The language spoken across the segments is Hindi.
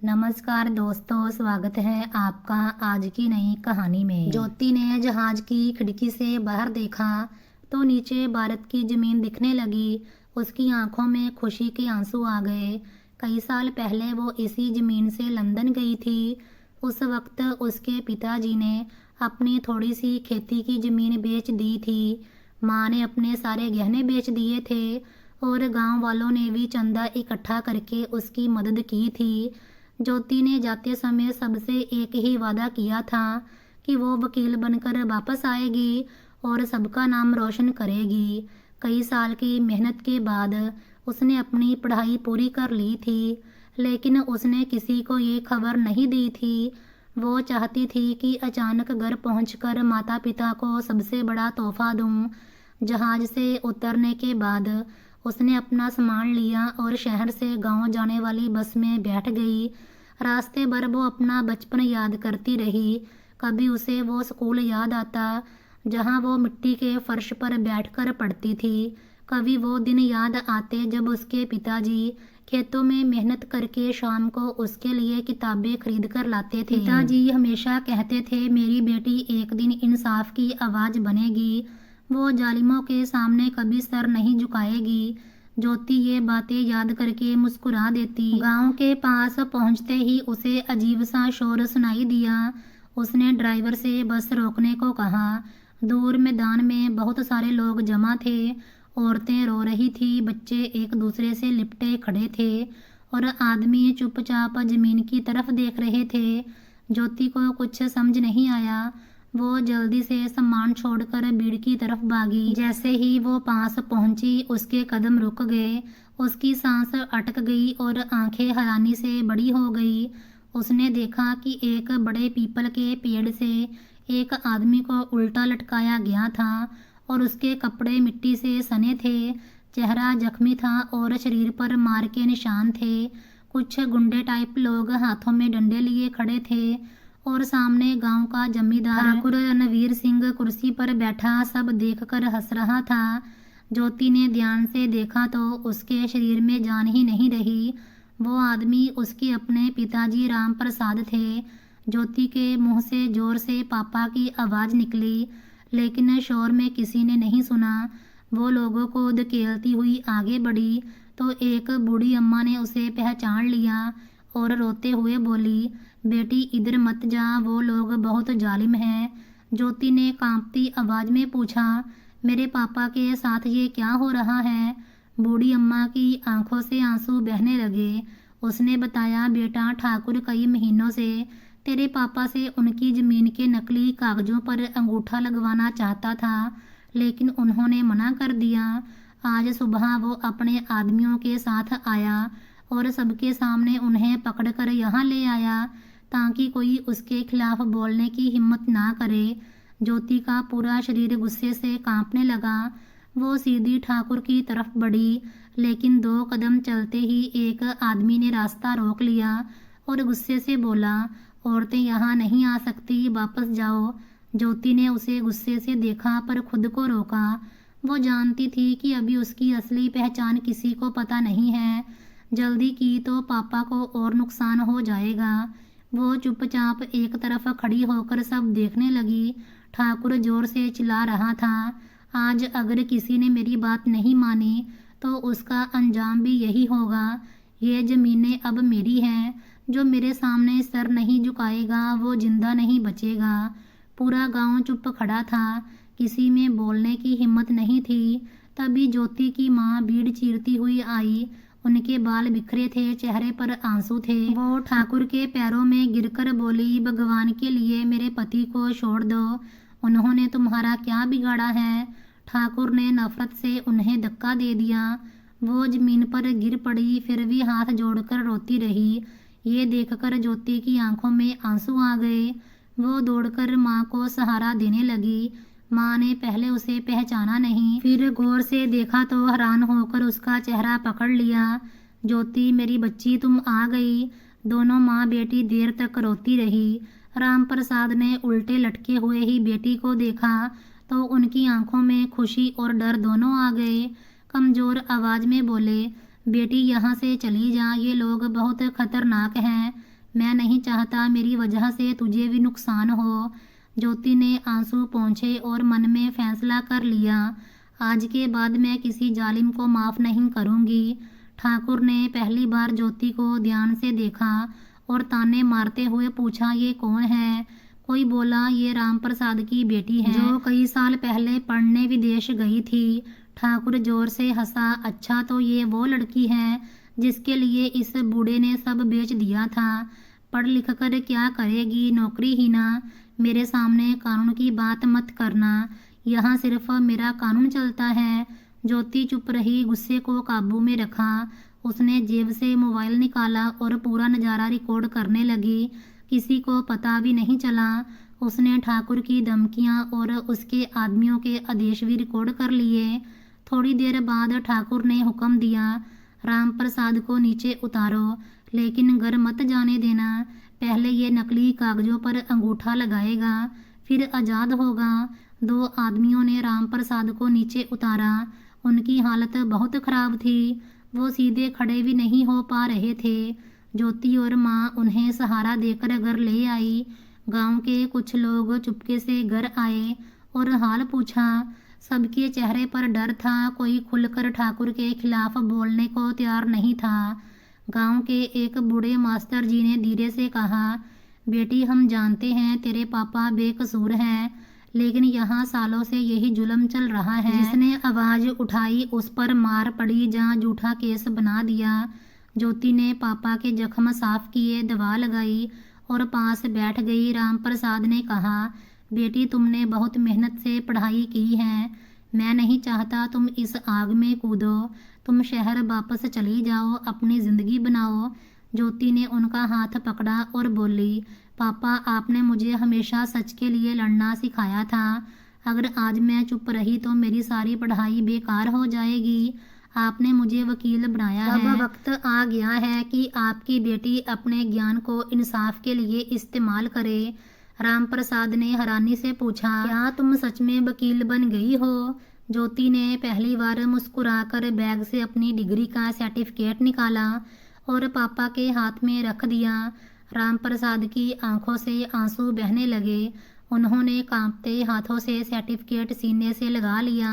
नमस्कार दोस्तों, स्वागत है आपका आज की नई कहानी में। ज्योति ने जहाज की खिड़की से बाहर देखा तो नीचे भारत की जमीन दिखने लगी। उसकी आंखों में खुशी के आंसू आ गए। कई साल पहले वो इसी जमीन से लंदन गई थी। उस वक्त उसके पिताजी ने अपनी थोड़ी सी खेती की जमीन बेच दी थी। माँ ने अपने सारे गहने बेच दिए थे और गांव वालों ने भी चंदा इकट्ठा करके उसकी मदद की थी। ज्योति ने जाते समय सबसे एक ही वादा किया था कि वो वकील बनकर वापस आएगी और सबका नाम रोशन करेगी। कई साल की मेहनत के बाद उसने अपनी पढ़ाई पूरी कर ली थी, लेकिन उसने किसी को ये खबर नहीं दी थी। वो चाहती थी कि अचानक घर पहुंचकर माता पिता को सबसे बड़ा तोहफा दूं। जहाज से उतरने के बाद उसने अपना सामान लिया और शहर से गांव जाने वाली बस में बैठ गई। रास्ते भर वो अपना बचपन याद करती रही। कभी उसे वो स्कूल याद आता जहां वो मिट्टी के फर्श पर बैठकर पढ़ती थी। कभी वो दिन याद आते जब उसके पिताजी खेतों में मेहनत करके शाम को उसके लिए किताबें खरीद कर लाते थे। पिताजी हमेशा कहते थे, मेरी बेटी एक दिन इंसाफ की आवाज़ बनेगी, वो जालिमों के सामने कभी सर नहीं झुकाएगी। ज्योति ये बातें याद करके मुस्कुरा देती। गांव के पास पहुंचते ही उसे अजीब सा शोर सुनाई दिया। उसने ड्राइवर से बस रोकने को कहा। दूर मैदान में बहुत सारे लोग जमा थे। औरतें रो रही थी, बच्चे एक दूसरे से लिपटे खड़े थे और आदमी चुपचाप जमीन की तरफ देख रहे थे। ज्योति को कुछ समझ नहीं आया। वो जल्दी से सामान छोड़कर भीड़ की तरफ भागी। जैसे ही वो पास पहुंची उसके कदम रुक गए। उसकी सांस अटक गई और आंखें हैरानी से बड़ी हो गई। उसने देखा कि एक बड़े पीपल के पेड़ से एक आदमी को उल्टा लटकाया गया था और उसके कपड़े मिट्टी से सने थे। चेहरा जख्मी था और शरीर पर मार के निशान थे। कुछ गुंडे टाइप लोग हाथों में डंडे लिए खड़े थे और सामने गांव का जमींदार ठाकुर रणवीर सिंह कुर्सी पर बैठा सब देखकर हंस रहा था। ज्योति ने ध्यान से देखा तो उसके शरीर में जान ही नहीं रही। वो आदमी उसके अपने पिताजी राम प्रसाद थे। ज्योति के मुंह से जोर से पापा की आवाज़ निकली, लेकिन शोर में किसी ने नहीं सुना। वो लोगों को धकेलती हुई आगे बढ़ी तो एक बूढ़ी अम्मा ने उसे पहचान लिया और रोते हुए बोली, बेटी इधर मत जा, वो लोग बहुत जालिम हैं। ज्योति ने कांपती आवाज़ में पूछा, मेरे पापा के साथ ये क्या हो रहा है? बूढ़ी अम्मा की आंखों से आंसू बहने लगे। उसने बताया, बेटा ठाकुर कई महीनों से तेरे पापा से उनकी ज़मीन के नकली कागज़ों पर अंगूठा लगवाना चाहता था, लेकिन उन्होंने मना कर दिया। आज सुबह वो अपने आदमियों के साथ आया और सबके सामने उन्हें पकड़कर यहाँ ले आया ताकि कोई उसके खिलाफ बोलने की हिम्मत ना करे। ज्योति का पूरा शरीर गुस्से से कांपने लगा। वो सीधी ठाकुर की तरफ बढ़ी, लेकिन 2 कदम चलते ही एक आदमी ने रास्ता रोक लिया और गुस्से से बोला, औरतें यहाँ नहीं आ सकती, वापस जाओ। ज्योति ने उसे गुस्से से देखा पर खुद को रोका। वो जानती थी कि अभी उसकी असली पहचान किसी को पता नहीं है। जल्दी की तो पापा को और नुकसान हो जाएगा। वो चुपचाप एक तरफ खड़ी होकर सब देखने लगी। ठाकुर जोर से चिल्ला रहा था, आज अगर किसी ने मेरी बात नहीं मानी तो उसका अंजाम भी यही होगा। ये ज़मीनें अब मेरी हैं। जो मेरे सामने सर नहीं झुकाएगा वो जिंदा नहीं बचेगा। पूरा गांव चुप खड़ा था, किसी में बोलने की हिम्मत नहीं थी। तभी ज्योति की माँ भीड़ चीरती हुई आई। उनके बाल बिखरे थे, चेहरे पर आंसू थे। वो ठाकुर के पैरों में गिरकर बोली, भगवान के लिए मेरे पति को छोड़ दो, उन्होंने तुम्हारा क्या बिगाड़ा है? ठाकुर ने नफरत से उन्हें धक्का दे दिया। वो जमीन पर गिर पड़ी, फिर भी हाथ जोड़कर रोती रही। ये देखकर ज्योति की आंखों में आंसू आ गए। वो दौड़कर माँ को सहारा देने लगी। माँ ने पहले उसे पहचाना नहीं, फिर गौर से देखा तो हैरान होकर उसका चेहरा पकड़ लिया। ज्योति, मेरी बच्ची, तुम आ गई। दोनों माँ बेटी देर तक रोती रही। राम प्रसाद ने उल्टे लटके हुए ही बेटी को देखा तो उनकी आंखों में खुशी और डर दोनों आ गए। कमज़ोर आवाज़ में बोले, बेटी यहाँ से चली जा, ये लोग बहुत खतरनाक हैं। मैं नहीं चाहता मेरी वजह से तुझे भी नुकसान हो। ज्योति ने आंसू पोंछे और मन में फैसला कर लिया, आज के बाद मैं किसी जालिम को माफ़ नहीं करूँगी। ठाकुर ने पहली बार ज्योति को ध्यान से देखा और ताने मारते हुए पूछा, ये कौन है? कोई बोला, ये राम प्रसाद की बेटी है जो कई साल पहले पढ़ने विदेश गई थी। ठाकुर जोर से हंसा, अच्छा तो ये वो लड़की है जिसके लिए इस बूढ़े ने सब बेच दिया था। पढ़ लिख कर क्या करेगी, नौकरी ही ना। मेरे सामने कानून की बात मत करना, यहाँ सिर्फ मेरा कानून चलता है। ज्योति चुप रही, गुस्से को काबू में रखा। उसने जेब से मोबाइल निकाला और पूरा नज़ारा रिकॉर्ड करने लगी। किसी को पता भी नहीं चला। उसने ठाकुर की धमकियां और उसके आदमियों के आदेश भी रिकॉर्ड कर लिए। थोड़ी देर बाद ठाकुर ने हुक्म दिया, राम प्रसाद को नीचे उतारो, लेकिन घर मत जाने देना। पहले ये नकली कागजों पर अंगूठा लगाएगा, फिर आज़ाद होगा। 2 आदमियों ने राम प्रसाद को नीचे उतारा। उनकी हालत बहुत खराब थी, वो सीधे खड़े भी नहीं हो पा रहे थे। ज्योति और माँ उन्हें सहारा देकर घर ले आई। गांव के कुछ लोग चुपके से घर आए और हाल पूछा। सबके चेहरे पर डर था, कोई खुलकर ठाकुर के खिलाफ बोलने को तैयार नहीं था। गांव के एक बूढ़े मास्टर जी ने धीरे से कहा, बेटी हम जानते हैं तेरे पापा बेकसूर हैं, लेकिन यहाँ सालों से यही जुल्म चल रहा है। जिसने आवाज़ उठाई उस पर मार पड़ी, जहाँ झूठा केस बना दिया। ज्योति ने पापा के जख्म साफ किए, दवा लगाई और पास बैठ गई। राम प्रसाद ने कहा, बेटी तुमने बहुत मेहनत से पढ़ाई की है, मैं नहीं चाहता तुम इस आग में कूदो। तुम शहर वापस चली जाओ, अपनी ज़िंदगी बनाओ। ज्योति ने उनका हाथ पकड़ा और बोली, पापा आपने मुझे हमेशा सच के लिए लड़ना सिखाया था। अगर आज मैं चुप रही तो मेरी सारी पढ़ाई बेकार हो जाएगी। आपने मुझे वकील बनाया है। अब वक्त आ गया है कि आपकी बेटी अपने ज्ञान को इंसाफ के लिए इस्तेमाल करे। राम प्रसाद ने हैरानी से पूछा, क्या तुम सच में वकील बन गई हो? ज्योति ने पहली बार मुस्कुराकर बैग से अपनी डिग्री का सर्टिफिकेट निकाला और पापा के हाथ में रख दिया। राम प्रसाद की आंखों से आंसू बहने लगे। उन्होंने कांपते हाथों से सर्टिफिकेट सीने से लगा लिया।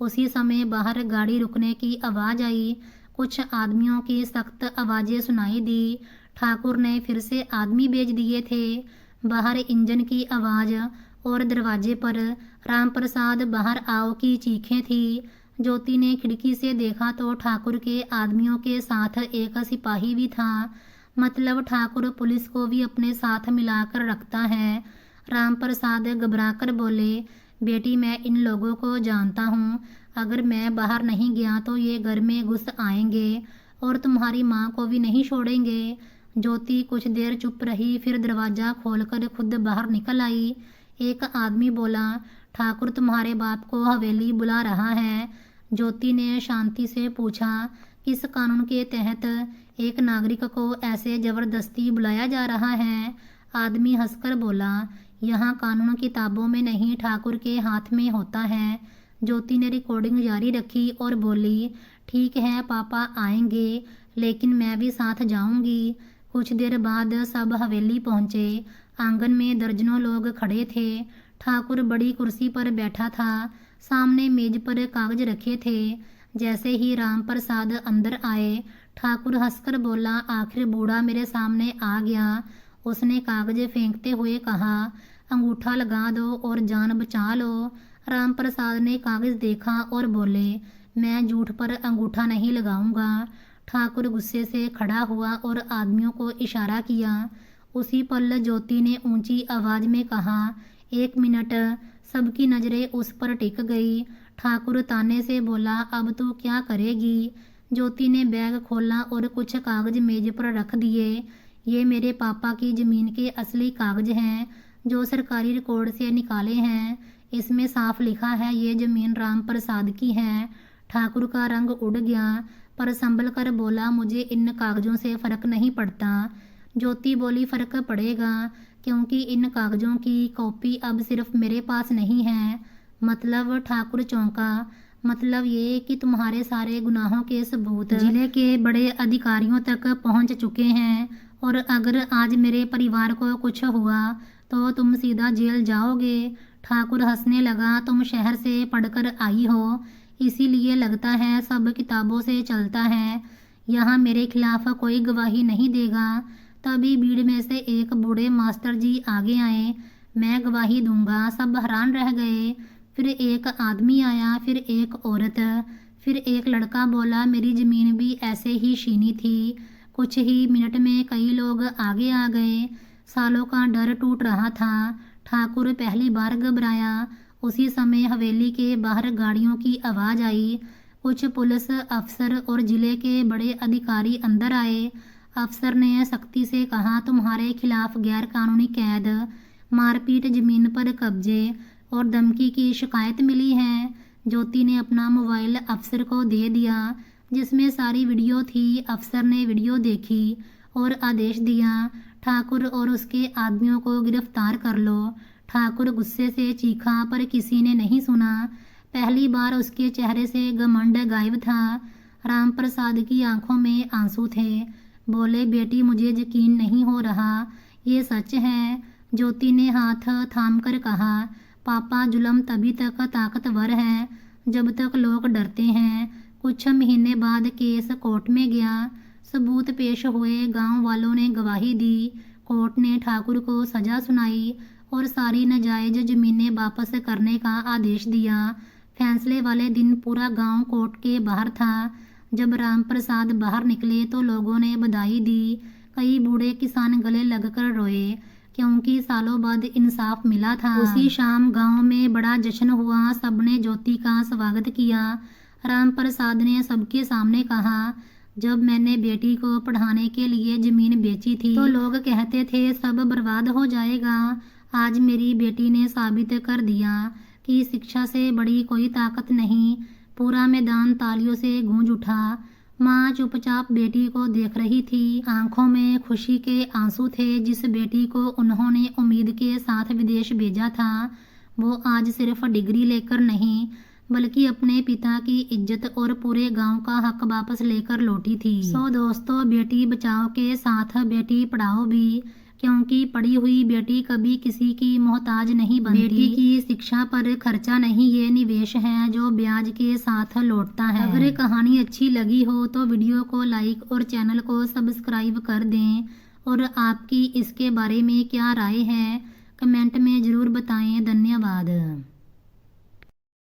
उसी समय बाहर गाड़ी रुकने की आवाज़ आई। कुछ आदमियों की सख्त आवाज़ें सुनाई दी। ठाकुर ने फिर से आदमी भेज दिए थे। बाहर इंजन की आवाज़ और दरवाजे पर राम प्रसाद बाहर आओ की चीखें थी। ज्योति ने खिड़की से देखा तो ठाकुर के आदमियों के साथ एक सिपाही भी था। मतलब ठाकुर पुलिस को भी अपने साथ मिलाकर रखता है। राम प्रसाद घबराकर बोले, बेटी मैं इन लोगों को जानता हूँ, अगर मैं बाहर नहीं गया तो ये घर में घुस आएंगे और तुम्हारी माँ को भी नहीं छोड़ेंगे। ज्योति कुछ देर चुप रही, फिर दरवाज़ा खोलकर खुद बाहर निकल आई। एक आदमी बोला, ठाकुर तुम्हारे बाप को हवेली बुला रहा है। ज्योति ने शांति से पूछा, किस कानून के तहत एक नागरिक को ऐसे ज़बरदस्ती बुलाया जा रहा है? आदमी हंसकर बोला, यहाँ कानून किताबों में नहीं, ठाकुर के हाथ में होता है। ज्योति ने रिकॉर्डिंग जारी रखी और बोली, ठीक है पापा आएंगे, लेकिन मैं भी साथ जाऊंगी। कुछ देर बाद सब हवेली पहुँचे। आंगन में दर्जनों लोग खड़े थे। ठाकुर बड़ी कुर्सी पर बैठा था, सामने मेज पर कागज रखे थे। जैसे ही राम प्रसाद अंदर आए, ठाकुर हंसकर बोला, आखिर बूढ़ा मेरे सामने आ गया। उसने कागज फेंकते हुए कहा, अंगूठा लगा दो और जान बचा लो। राम प्रसाद ने कागज देखा और बोले, मैं झूठ पर अंगूठा नहीं लगाऊंगा। ठाकुर गुस्से से खड़ा हुआ और आदमियों को इशारा किया। उसी पल ज्योति ने ऊंची आवाज़ में कहा, 1 मिनट। सबकी नज़रें उस पर टिक गई। ठाकुर ताने से बोला, अब तू क्या करेगी? ज्योति ने बैग खोला और कुछ कागज मेज पर रख दिए। ये मेरे पापा की ज़मीन के असली कागज हैं, जो सरकारी रिकॉर्ड से निकाले हैं। इसमें साफ लिखा है ये ज़मीन राम प्रसाद की है। ठाकुर का रंग उड़ गया, पर संभल कर बोला, मुझे इन कागज़ों से फ़र्क नहीं पड़ता। ज्योति बोली, फ़र्क पड़ेगा, क्योंकि इन कागज़ों की कॉपी अब सिर्फ मेरे पास नहीं है। मतलब? ठाकुर चौंका। मतलब ये कि तुम्हारे सारे गुनाहों के सबूत जिले के बड़े अधिकारियों तक पहुंच चुके हैं और अगर आज मेरे परिवार को कुछ हुआ तो तुम सीधा जेल जाओगे। ठाकुर हंसने लगा। तुम शहर से पढ़कर आई हो, इसीलिए लगता है सब किताबों से चलता है। यहाँ मेरे खिलाफ कोई गवाही नहीं देगा। तभी भीड़ में से एक बूढ़े मास्टर जी आगे आए। मैं गवाही दूंगा। सब हैरान रह गए। फिर एक आदमी आया, फिर एक औरत, फिर एक लड़का बोला मेरी ज़मीन भी ऐसे ही छीनी थी। कुछ ही मिनट में कई लोग आगे आ गए। सालों का डर टूट रहा था। ठाकुर पहली बार घबराया। उसी समय हवेली के बाहर गाड़ियों की आवाज़ आई। कुछ पुलिस अफसर और जिले के बड़े अधिकारी अंदर आए। अफसर ने सख्ती से कहा तुम्हारे खिलाफ गैर कानूनी कैद, मारपीट, ज़मीन पर कब्जे और धमकी की शिकायत मिली है। ज्योति ने अपना मोबाइल अफसर को दे दिया जिसमें सारी वीडियो थी। अफसर ने वीडियो देखी और आदेश दिया ठाकुर और उसके आदमियों को गिरफ्तार कर लो। ठाकुर गुस्से से चीखा पर किसी ने नहीं सुना। पहली बार उसके चेहरे से घमंड गायब था। राम प्रसाद की आंखों में आंसू थे। बोले बेटी मुझे यकीन नहीं हो रहा, ये सच है। ज्योति ने हाथ थामकर कहा पापा जुल्म तभी तक ताकतवर है जब तक लोग डरते हैं। कुछ महीने बाद केस कोर्ट में गया। सबूत पेश हुए। गांव वालों ने गवाही दी। कोर्ट ने ठाकुर को सजा सुनाई और सारी नाजायज जमीनें वापस करने का आदेश दिया। फैसले वाले दिन पूरा गांव कोर्ट के बाहर था। जब राम प्रसाद बाहर निकले तो लोगों ने बधाई दी। कई बूढ़े किसान गले लगकर रोए क्योंकि सालों बाद इंसाफ मिला था। उसी शाम गांव में बड़ा जश्न हुआ। सबने ज्योति का स्वागत किया। राम प्रसाद ने सबके सामने कहा जब मैंने बेटी को पढ़ाने के लिए जमीन बेची थी तो लोग कहते थे सब बर्बाद हो जाएगा। आज मेरी बेटी ने साबित कर दिया कि शिक्षा से बड़ी कोई ताकत नहीं। पूरा मैदान तालियों से गूंज उठा। माँ चुपचाप बेटी को देख रही थी। आंखों में खुशी के आंसू थे। जिस बेटी को उन्होंने उम्मीद के साथ विदेश भेजा था वो आज सिर्फ डिग्री लेकर नहीं बल्कि अपने पिता की इज्जत और पूरे गांव का हक वापस लेकर लौटी थी। सो दोस्तों, बेटी बचाओ के साथ बेटी पढ़ाओ भी, क्योंकि पढ़ी हुई बेटी कभी किसी की मोहताज नहीं बनती। बेटी की शिक्षा पर खर्चा नहीं, ये निवेश है जो ब्याज के साथ लौटता है। अगर कहानी अच्छी लगी हो तो वीडियो को लाइक और चैनल को सब्सक्राइब कर दें। और आपकी इसके बारे में क्या राय है कमेंट में ज़रूर बताएं। धन्यवाद।